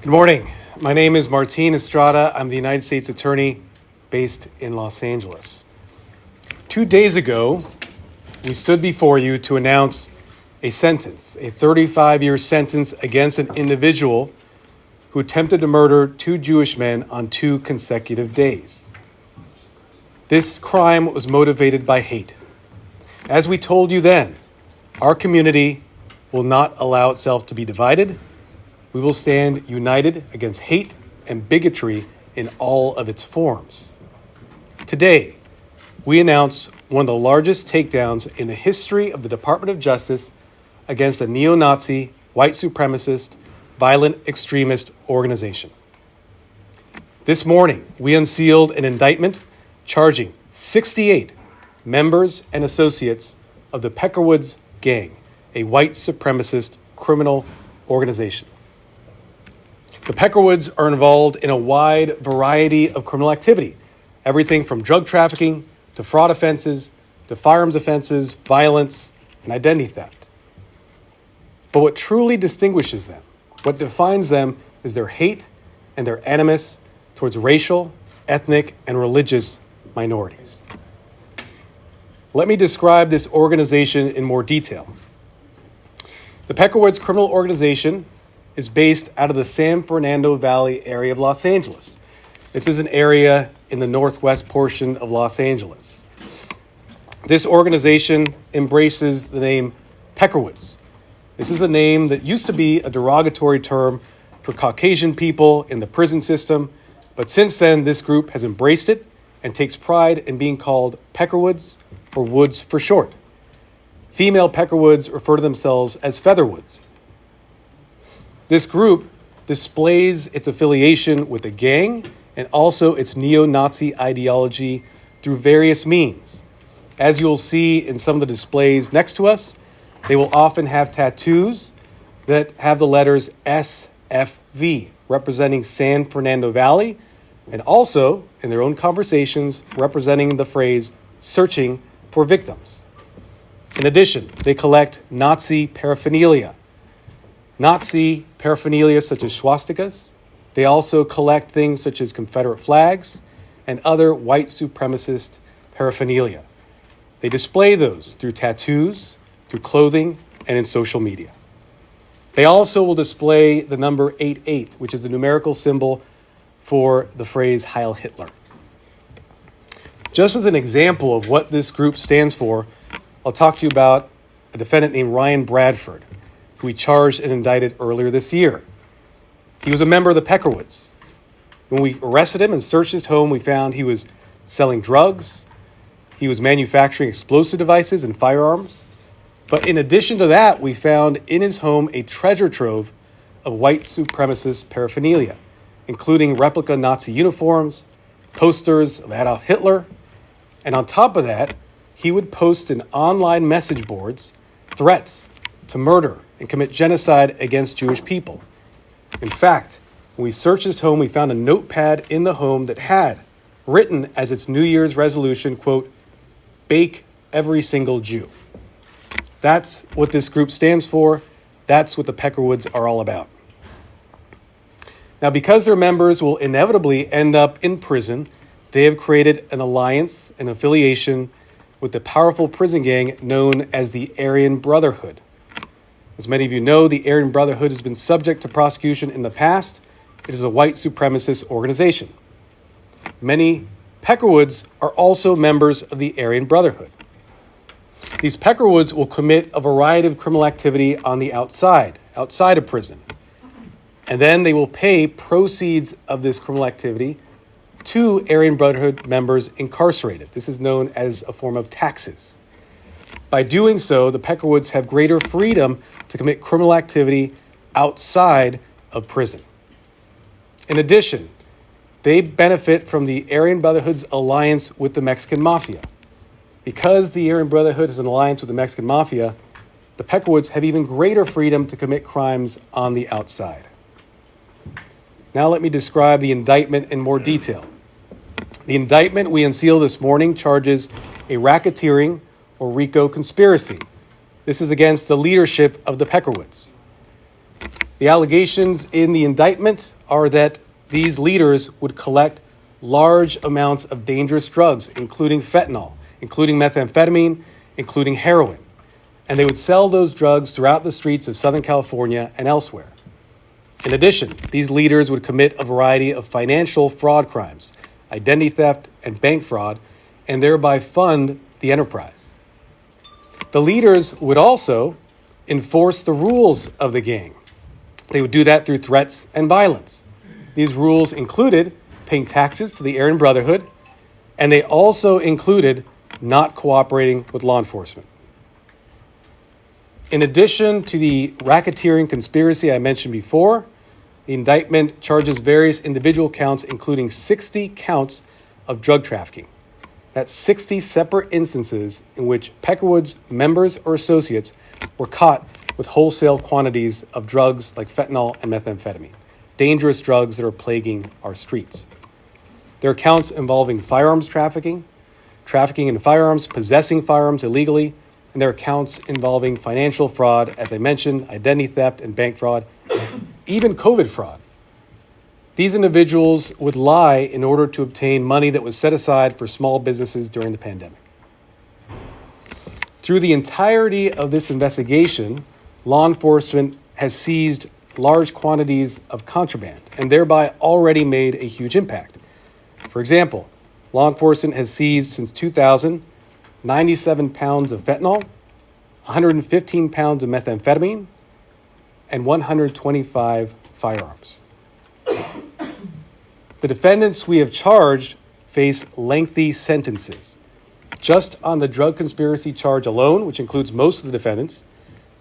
Good morning. My name is Martin Estrada. I'm the United States Attorney based in Los Angeles. 2 days ago, we stood before you to announce a sentence, a 35-year sentence against an individual who attempted to murder 2 Jewish men on 2 consecutive days. This crime was motivated by hate. As we told you then, our community will not allow itself to be divided. We will stand united against hate and bigotry in all of its forms. Today, we announce one of the largest takedowns in the history of the Department of Justice against a neo-Nazi, white supremacist, violent extremist organization. This morning, we unsealed an indictment charging 68 members and associates of the Peckerwoods gang, a white supremacist criminal organization. The Peckerwoods are involved in a wide variety of criminal activity, everything from drug trafficking to fraud offenses to firearms offenses, violence, and identity theft. But what truly distinguishes them, what defines them, is their hate and their animus towards racial, ethnic, and religious minorities. Let me describe this organization in more detail. The Peckerwoods criminal organization is based out of the San Fernando Valley area of Los Angeles. This is an area in the northwest portion of Los Angeles. This organization embraces the name Peckerwoods. This is a name that used to be a derogatory term for Caucasian people in the prison system, but since then this group has embraced it and takes pride in being called Peckerwoods, or Woods for short. Female Peckerwoods refer to themselves as Featherwoods. This group displays its affiliation with the gang and also its neo-Nazi ideology through various means. As you'll see in some of the displays next to us, they will often have tattoos that have the letters SFV, representing San Fernando Valley, and also, in their own conversations, representing the phrase, searching for victims. In addition, they collect Nazi paraphernalia. Nazi paraphernalia such as swastikas. They also collect things such as Confederate flags and other white supremacist paraphernalia. They display those through tattoos, through clothing, and in social media. They also will display the number 88, which is the numerical symbol for the phrase Heil Hitler. Just as an example of what this group stands for, I'll talk to you about a defendant named Ryan Bradford, who we charged and indicted earlier this year. He was a member of the Peckerwoods. When we arrested him and searched his home, we found he was selling drugs, he was manufacturing explosive devices and firearms. But in addition to that, we found in his home a treasure trove of white supremacist paraphernalia, including replica Nazi uniforms, posters of Adolf Hitler, and on top of that, he would post in online message boards threats to murder and commit genocide against Jewish people. In fact, when we searched his home, we found a notepad in the home that had written as its New Year's resolution, quote, "Bake every single Jew." That's what this group stands for. That's what the Peckerwoods are all about. Now, because their members will inevitably end up in prison, they have created an alliance, an affiliation with the powerful prison gang known as the Aryan Brotherhood. As many of you know, the Aryan Brotherhood has been subject to prosecution in the past. It is a white supremacist organization. Many Peckerwoods are also members of the Aryan Brotherhood. These Peckerwoods will commit a variety of criminal activity on the outside of prison. And then they will pay proceeds of this criminal activity to Aryan Brotherhood members incarcerated. This is known as a form of taxes. By doing so, the Peckerwoods have greater freedom to commit criminal activity outside of prison. In addition, they benefit from the Aryan Brotherhood's alliance with the Mexican Mafia. Because the Aryan Brotherhood has an alliance with the Mexican Mafia, the Peckerwoods have even greater freedom to commit crimes on the outside. Now let me describe the indictment in more detail. The indictment we unsealed this morning charges a racketeering or RICO conspiracy. This is against the leadership of the Peckerwoods. The allegations in the indictment are that these leaders would collect large amounts of dangerous drugs, including fentanyl, including methamphetamine, including heroin. And they would sell those drugs throughout the streets of Southern California and elsewhere. In addition, these leaders would commit a variety of financial fraud crimes, identity theft and bank fraud, and thereby fund the enterprise. The leaders would also enforce the rules of the gang. They would do that through threats and violence. These rules included paying taxes to the Aryan Brotherhood, and they also included not cooperating with law enforcement. In addition to the racketeering conspiracy I mentioned before, the indictment charges various individual counts, including 60 counts of drug trafficking. That's 60 separate instances in which Peckerwoods members or associates were caught with wholesale quantities of drugs like fentanyl and methamphetamine, dangerous drugs that are plaguing our streets. There are counts involving firearms trafficking, trafficking in firearms, possessing firearms illegally, and there are counts involving financial fraud, as I mentioned, identity theft and bank fraud, even COVID fraud. These individuals would lie in order to obtain money that was set aside for small businesses during the pandemic. Through the entirety of this investigation, law enforcement has seized large quantities of contraband and thereby already made a huge impact. For example, law enforcement has seized since 2000 97 pounds of fentanyl, 115 pounds of methamphetamine, and 125 firearms. The defendants we have charged face lengthy sentences. Just on the drug conspiracy charge alone, which includes most of the defendants,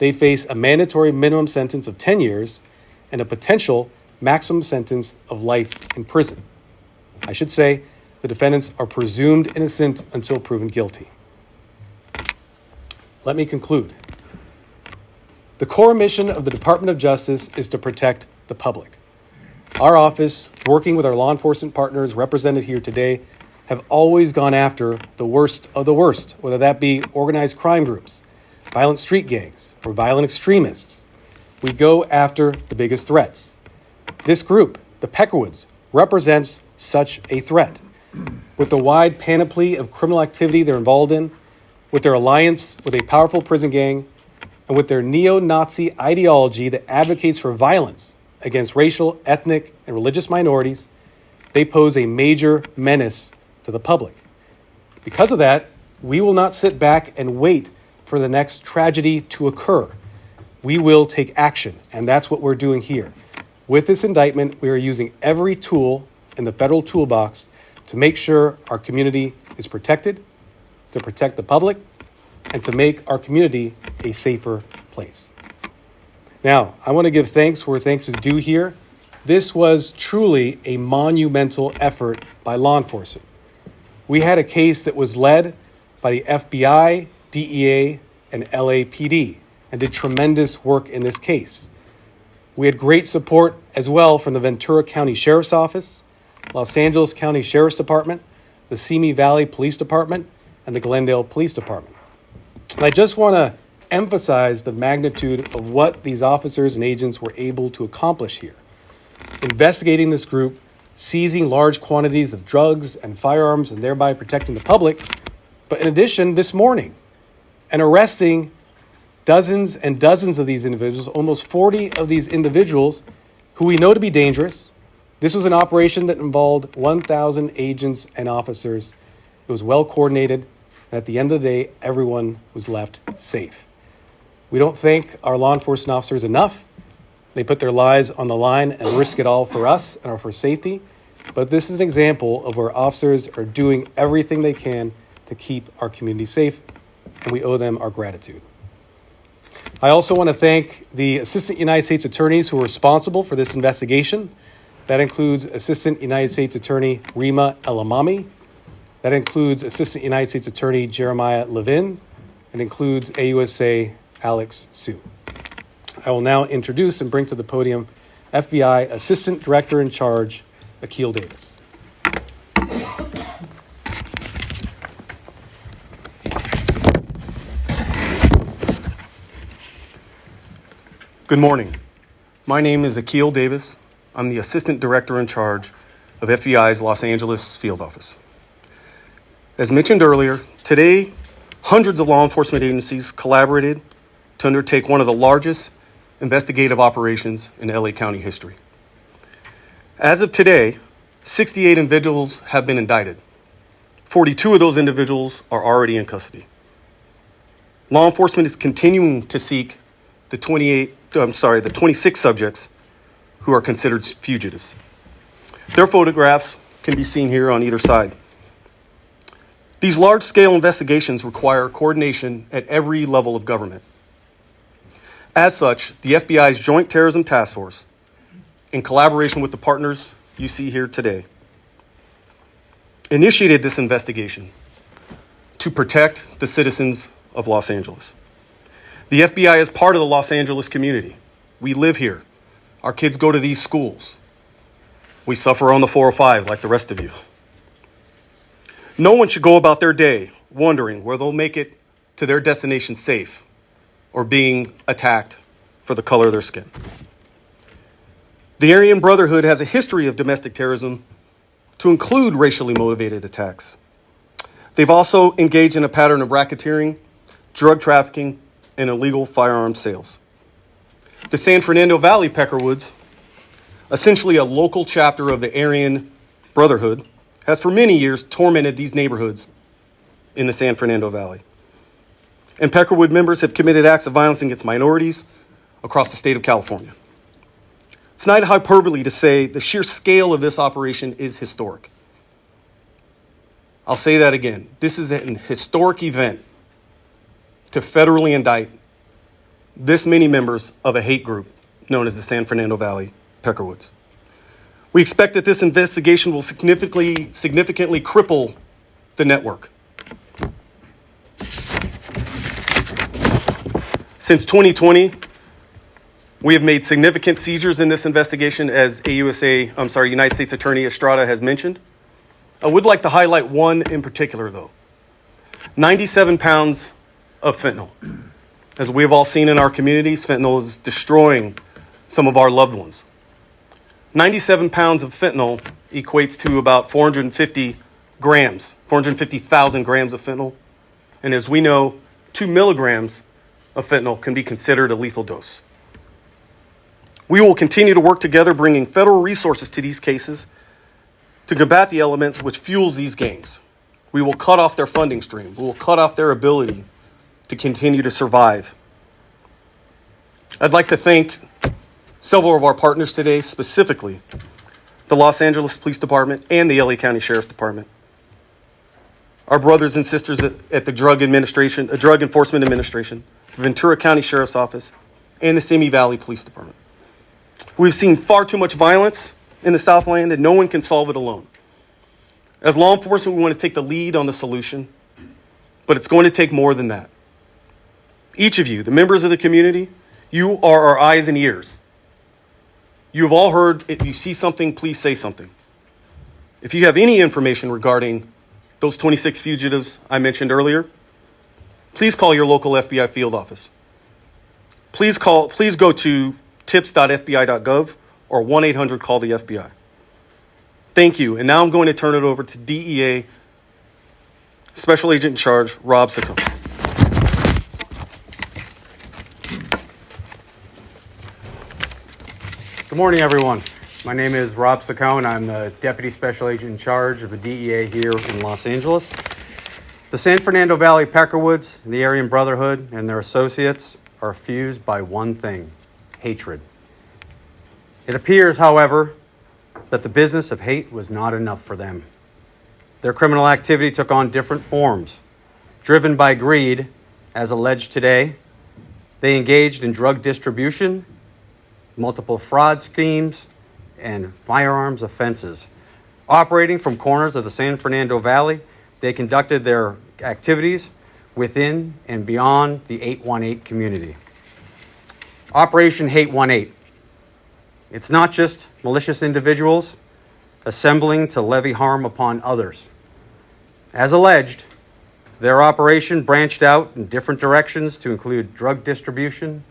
they face a mandatory minimum sentence of 10 years and a potential maximum sentence of life in prison. I should say the defendants are presumed innocent until proven guilty. Let me conclude. The core mission of the Department of Justice is to protect the public. Our office, working with our law enforcement partners represented here today, have always gone after the worst of the worst, whether that be organized crime groups, violent street gangs, or violent extremists. We go after the biggest threats. This group, the Peckerwoods, represents such a threat. With the wide panoply of criminal activity they're involved in, with their alliance with a powerful prison gang, and with their neo-Nazi ideology that advocates for violence against racial, ethnic, and religious minorities, they pose a major menace to the public. Because of that, we will not sit back and wait for the next tragedy to occur. We will take action, and that's what we're doing here. With this indictment, we are using every tool in the federal toolbox to make sure our community is protected, to protect the public, and to make our community a safer place. Now, I want to give thanks where thanks is due here. This was truly a monumental effort by law enforcement. We had a case that was led by the FBI, DEA, and LAPD, and did tremendous work in this case. We had great support as well from the Ventura County Sheriff's Office, Los Angeles County Sheriff's Department, the Simi Valley Police Department, and the Glendale Police Department. And I just want to emphasize the magnitude of what these officers and agents were able to accomplish here. Investigating this group, seizing large quantities of drugs and firearms, and thereby protecting the public. But in addition, this morning, and arresting dozens and dozens of these individuals, almost 40 of these individuals who we know to be dangerous. This was an operation that involved 1,000 agents and officers. It was well coordinated, and at the end of the day, everyone was left safe. We don't thank our law enforcement officers enough. They put their lives on the line and risk it all for us and for safety. But this is an example of where officers are doing everything they can to keep our community safe, and we owe them our gratitude. I also want to thank the Assistant United States Attorneys who were responsible for this investigation. That includes Assistant United States Attorney Reema El-Amamy. That includes Assistant United States Attorney Jeremiah Levine. It includes AUSA Alex Sue. I will now introduce and bring to the podium FBI Assistant Director in Charge, Akil Davis. Good morning. My name is Akil Davis. I'm the Assistant Director in charge of FBI's Los Angeles Field Office. As mentioned earlier, today, hundreds of law enforcement agencies collaborated to undertake one of the largest investigative operations in LA County history. As of today, 68 individuals have been indicted. 42 of those individuals are already in custody. Law enforcement is continuing to seek the 26 subjects who are considered fugitives. Their photographs can be seen here on either side. These large-scale investigations require coordination at every level of government. As such, the FBI's Joint Terrorism Task Force, in collaboration with the partners you see here today, initiated this investigation to protect the citizens of Los Angeles. The FBI is part of the Los Angeles community. We live here. Our kids go to these schools. We suffer on the 405 like the rest of you. No one should go about their day wondering where they'll make it to their destination safe or being attacked for the color of their skin. The Aryan Brotherhood has a history of domestic terrorism to include racially motivated attacks. They've also engaged in a pattern of racketeering, drug trafficking, and illegal firearms sales. The San Fernando Valley Peckerwoods, essentially a local chapter of the Aryan Brotherhood, has for many years tormented these neighborhoods in the San Fernando Valley. And Peckerwood members have committed acts of violence against minorities across the state of California. It's not hyperbole to say the sheer scale of this operation is historic. I'll say that again. This is an historic event to federally indict this many members of a hate group known as the San Fernando Valley Peckerwoods. We expect that this investigation will significantly cripple the network. Since 2020, we have made significant seizures in this investigation, as United States Attorney Estrada has mentioned. I would like to highlight one in particular, though. 97 pounds of fentanyl. As we have all seen in our communities, fentanyl is destroying some of our loved ones. 97 pounds of fentanyl equates to about 450,000 grams of fentanyl. And as we know, 2 milligrams of fentanyl can be considered a lethal dose. We will continue to work together, bringing federal resources to these cases to combat the elements which fuels these gangs. We will cut off their funding stream. We will cut off their ability to continue to survive. I'd like to thank several of our partners today, specifically the Los Angeles Police Department and the LA County Sheriff's Department. Our brothers and sisters at the Drug Enforcement Administration, the Ventura County Sheriff's Office, and the Simi Valley Police Department. We've seen far too much violence in the Southland, and no one can solve it alone. As law enforcement, we want to take the lead on the solution, but it's going to take more than that. Each of you, the members of the community, you are our eyes and ears. You have all heard, if you see something, please say something. If you have any information regarding those 26 fugitives I mentioned earlier, please call your local FBI field office. Please go to tips.fbi.gov or 1-800-CALL-THE-FBI. Thank you. And now I'm going to turn it over to DEA Special Agent in Charge, Rob Saccone. Good morning, everyone. My name is Rob Saccone. I'm the Deputy Special Agent in Charge of the DEA here in Los Angeles. The San Fernando Valley Peckerwoods, the Aryan Brotherhood, and their associates are fused by one thing: hatred. It appears, however, that the business of hate was not enough for them. Their criminal activity took on different forms. Driven by greed, as alleged today, they engaged in drug distribution, multiple fraud schemes, and firearms offenses. Operating from corners of the San Fernando Valley, they conducted their activities within and beyond the 818 community. Operation Hate 18. It's not just malicious individuals assembling to levy harm upon others. As alleged, their operation branched out in different directions to include drug distribution,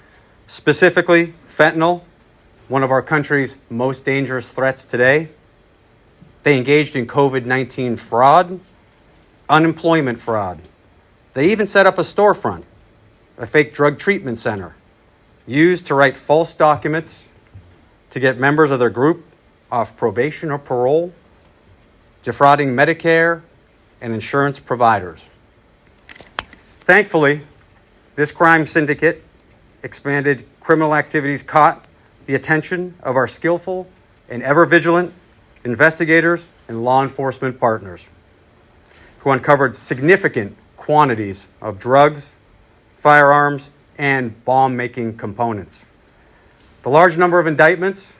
specifically fentanyl, one of our country's most dangerous threats today. They engaged in COVID-19 fraud, unemployment fraud. They even set up a storefront, a fake drug treatment center, used to write false documents to get members of their group off probation or parole, defrauding Medicare and insurance providers. Thankfully, this crime syndicate expanded criminal activities caught the attention of our skillful and ever-vigilant investigators and law enforcement partners, who uncovered significant quantities of drugs, firearms, and bomb-making components. The large number of indictments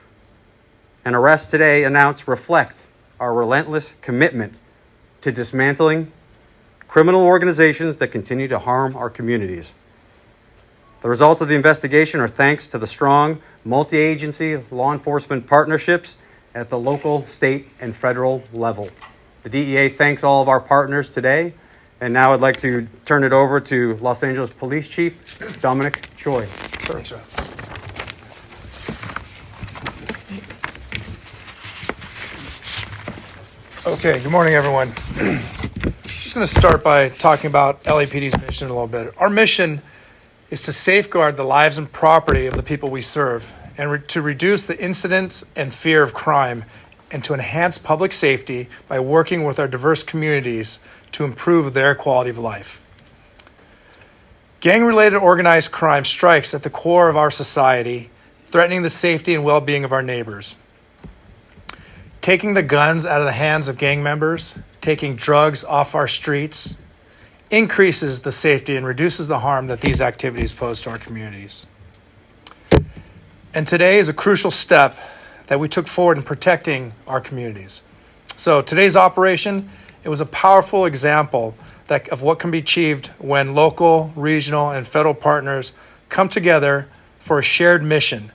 and arrests today announced reflect our relentless commitment to dismantling criminal organizations that continue to harm our communities. The results of the investigation are thanks to the strong multi-agency law enforcement partnerships at the local, state, and federal level. The DEA thanks all of our partners today, and now I'd like to turn it over to Los Angeles Police Chief Dominic Choi. Thanks, Rob. Okay, good morning, everyone. Just going to start by talking about LAPD's mission a little bit. Our mission is to safeguard the lives and property of the people we serve, and to reduce the incidence and fear of crime, and to enhance public safety by working with our diverse communities to improve their quality of life. Gang-related organized crime strikes at the core of our society, threatening the safety and well-being of our neighbors. Taking the guns out of the hands of gang members, taking drugs off our streets, increases the safety and reduces the harm that these activities pose to our communities. And today is a crucial step that we took forward in protecting our communities. So today's operation, it was a powerful example of what can be achieved when local, regional, and federal partners come together for a shared mission.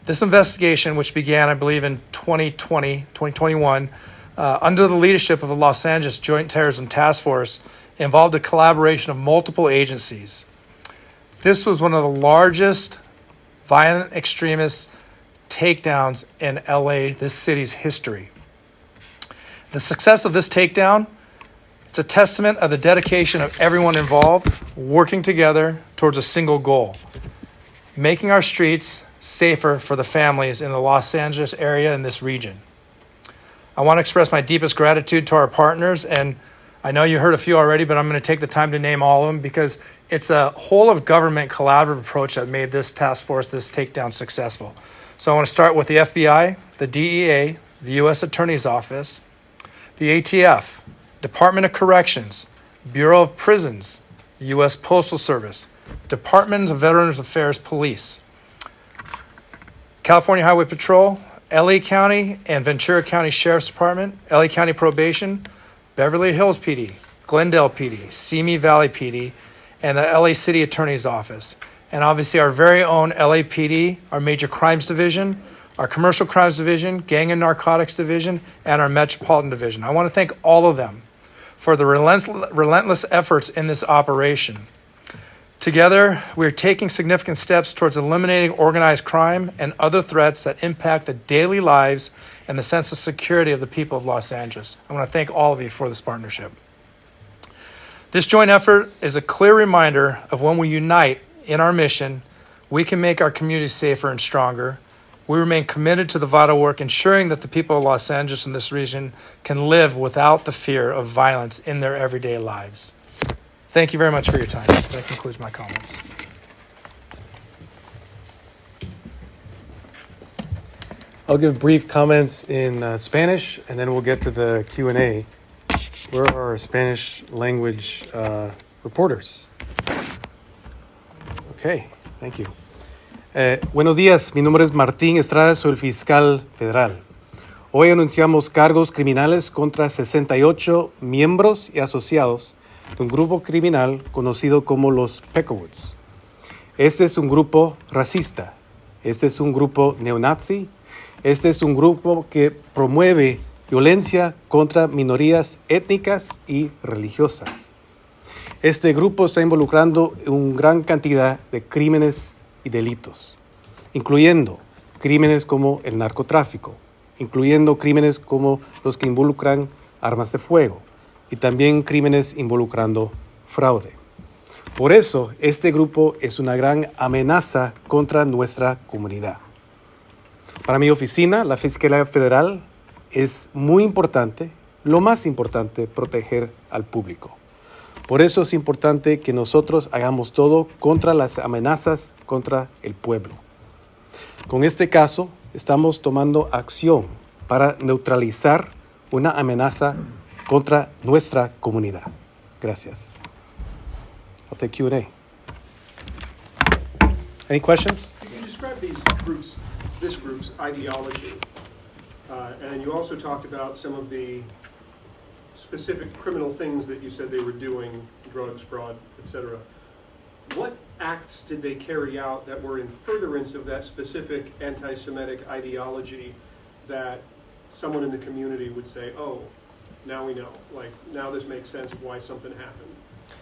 This investigation, which began, I believe, in 2021, under the leadership of the Los Angeles Joint Terrorism Task Force, involved a collaboration of multiple agencies. This was one of the largest violent extremist takedowns in LA, this city's history. The success of this takedown, it's a testament of the dedication of everyone involved, working together towards a single goal: making our streets safer for the families in the Los Angeles area and this region. I want to express my deepest gratitude to our partners, and I know you heard a few already, but I'm going to take the time to name all of them because it's a whole of government collaborative approach that made this task force, this takedown, successful. So I want to start with the FBI, the DEA, the U.S. Attorney's Office, the ATF, Department of Corrections, Bureau of Prisons, U.S. Postal Service, Department of Veterans Affairs Police, California Highway Patrol, LA County and Ventura County Sheriff's Department, LA County Probation, Beverly Hills PD, Glendale PD, Simi Valley PD, and the LA City Attorney's Office. And obviously our very own LAPD, our Major Crimes Division, our Commercial Crimes Division, Gang and Narcotics Division, and our Metropolitan Division. I want to thank all of them for the relentless efforts in this operation. Together, we are taking significant steps towards eliminating organized crime and other threats that impact the daily lives and the sense of security of the people of Los Angeles. I want to thank all of you for this partnership. This joint effort is a clear reminder of when we unite in our mission, we can make our communities safer and stronger. We remain committed to the vital work ensuring that the people of Los Angeles and this region can live without the fear of violence in their everyday lives. Thank you very much for your time. That concludes my comments. I'll give brief comments in Spanish, and then we'll get to the Q&A. Where are our Spanish language reporters? Okay, thank you. Buenos días, mi nombre es Martin Estrada, soy el fiscal federal. Hoy anunciamos cargos criminales contra 68 miembros y asociados de un grupo criminal conocido como los Peckerwoods. Este es un grupo racista, este es un grupo neonazi, este es un grupo que promueve violencia contra minorías étnicas y religiosas. Este grupo está involucrando una gran cantidad de crímenes y delitos, incluyendo crímenes como el narcotráfico, incluyendo crímenes como los que involucran armas de fuego y también crímenes involucrando fraude. Por eso, este grupo es una gran amenaza contra nuestra comunidad. Para mi oficina, la Fiscalía Federal, es muy importante, lo más importante, proteger al público. Por eso es importante que nosotros hagamos todo contra las amenazas contra el pueblo. Con este caso, estamos tomando acción para neutralizar una amenaza contra nuestra comunidad. Gracias. I'll take Q&A. Any questions? Can you describe this group's ideology? And you also talked about some of the specific criminal things that you said they were doing, drugs, fraud, etc. What acts did they carry out that were in furtherance of that specific anti-Semitic ideology that someone in the community would say, oh, now we know, like now this makes sense of why something happened?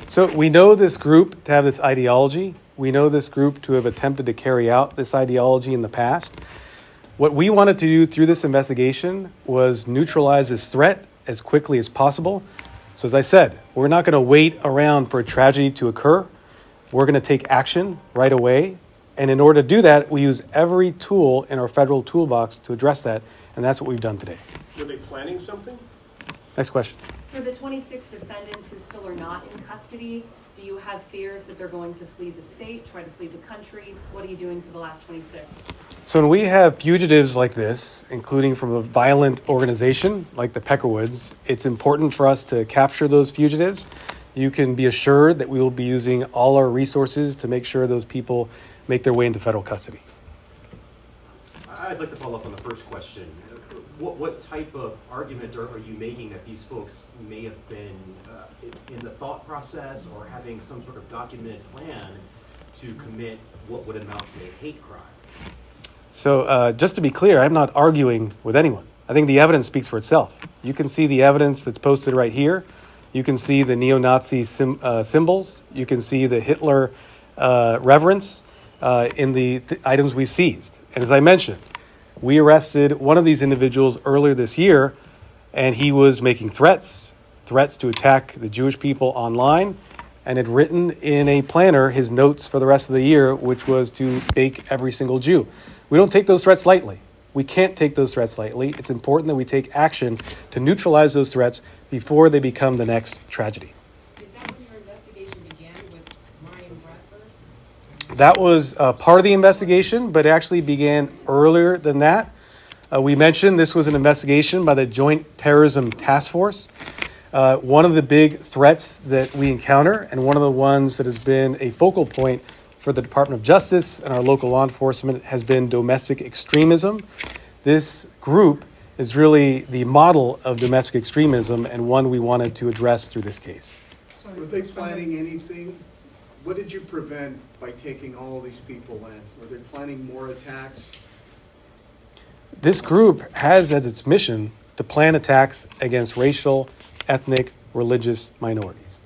So we know this group to have this ideology. We know this group to have attempted to carry out this ideology in the past. What we wanted to do through this investigation was neutralize this threat as quickly as possible. So as I said, we're not going to wait around for a tragedy to occur. We're going to take action right away. And in order to do that, we use every tool in our federal toolbox to address that. And that's what we've done today. Were they planning something? Next question. For the 26 defendants who still are not in custody, do you have fears that they're going to flee the state, try to flee the country? What are you doing for the last 26? So when we have fugitives like this, including from a violent organization like the Peckerwoods, it's important for us to capture those fugitives. You can be assured that we will be using all our resources to make sure those people make their way into federal custody. I'd like to follow up on the first question. What type of argument are you making that these folks may have been in the thought process or having some sort of documented plan to commit what would amount to a hate crime? So just to be clear, I'm not arguing with anyone. I think the evidence speaks for itself. You can see the evidence that's posted right here. You can see the neo-Nazi symbols. You can see the Hitler reverence in the items we seized. And as I mentioned, we arrested one of these individuals earlier this year, and he was making threats to attack the Jewish people online, and had written in a planner his notes for the rest of the year, which was to bake every single Jew. We don't take those threats lightly. We can't take those threats lightly. It's important that we take action to neutralize those threats before they become the next tragedy. Is that when your investigation began with Ryan Brasler? That was part of the investigation, but actually began earlier than that. We mentioned this was an investigation by the Joint Terrorism Task Force. One of the big threats that we encounter, and one of the ones that has been a focal point for the Department of Justice and our local law enforcement, has been domestic extremism. This group is really the model of domestic extremism and one we wanted to address through this case. Were they planning anything? What did you prevent by taking all these people in? Were they planning more attacks? This group has as its mission to plan attacks against racial, ethnic, religious minorities.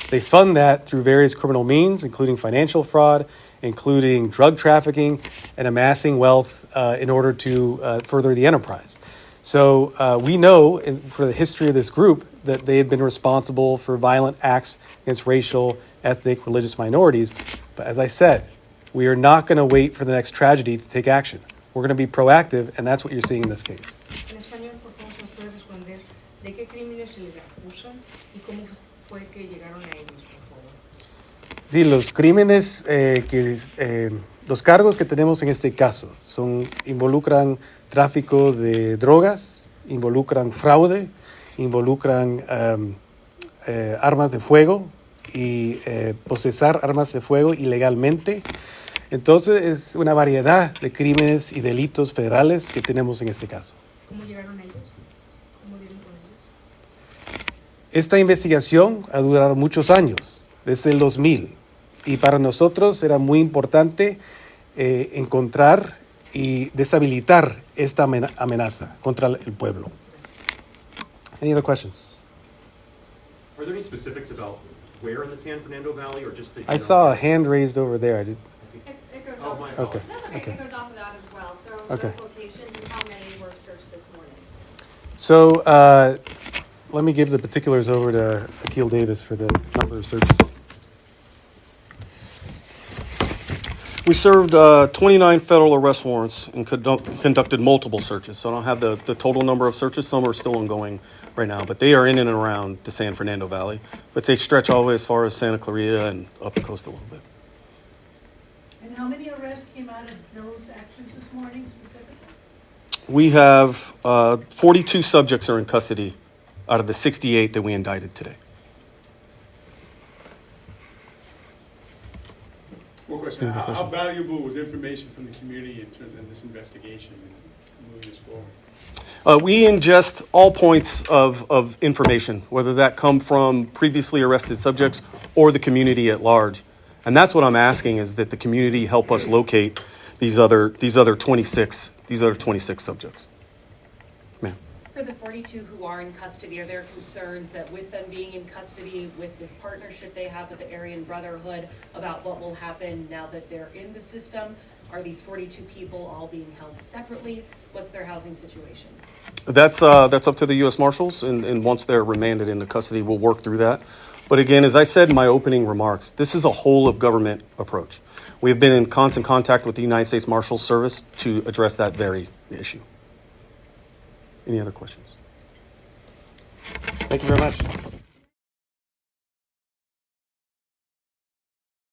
They fund that through various criminal means, including financial fraud, including drug trafficking, and amassing wealth in order to further the enterprise. So we know for the history of this group that they had been responsible for violent acts against racial, ethnic, religious minorities. But as I said, we are not going to wait for the next tragedy to take action. We're going to be proactive, and that's what you're seeing in this case. En español, por favor, ¿nos puede responder de qué crímenes se les acusan y cómo fue que llegaron a ellos, por favor? Sí, los crímenes, los cargos que tenemos en este caso involucran tráfico de drogas, involucran fraude, involucran armas de fuego y posesar armas de fuego ilegalmente. Entonces es una variedad de crímenes y delitos federales que tenemos en este caso. ¿Cómo llegaron a ellos? ¿Cómo dieron con ellos? Esta investigación ha durado muchos años, desde el 2000, y para nosotros era muy importante encontrar y deshabilitar esta amenaza contra el pueblo. Any other questions? Are there any specifics about where in the San Fernando Valley or just the I saw a hand raised over there. It goes up my Okay. apologies. That's okay, it goes off of that as well. So Okay. those locations and how many were searched this morning? So let me give the particulars over to Akil Davis for the number of searches. We served 29 federal arrest warrants and conducted multiple searches. So I don't have the total number of searches. Some are still ongoing right now, but they are in and around the San Fernando Valley. But they stretch all the way as far as Santa Clarita and up the coast a little bit. And how many arrests came out of those actions this morning specifically? We have 42 subjects are in custody out of the 68 that we indicted today. One question. How valuable was information from the community in terms of this investigation and moving this forward? We ingest all points of information, whether that come from previously arrested subjects or the community at large. And that's what I'm asking, is that the community help us locate these other 26 subjects. Ma'am. For the 42 who are in custody, are there concerns that with them being in custody, with this partnership they have with the Aryan Brotherhood, about what will happen now that they're in the system? Are these 42 people all being held separately? What's their housing situation? That's up to the U.S. Marshals, and once they're remanded into custody, we'll work through that. But again, as I said in my opening remarks, this is a whole of government approach. We have been in constant contact with the United States Marshals Service to address that very issue. Any other questions? Thank you very much.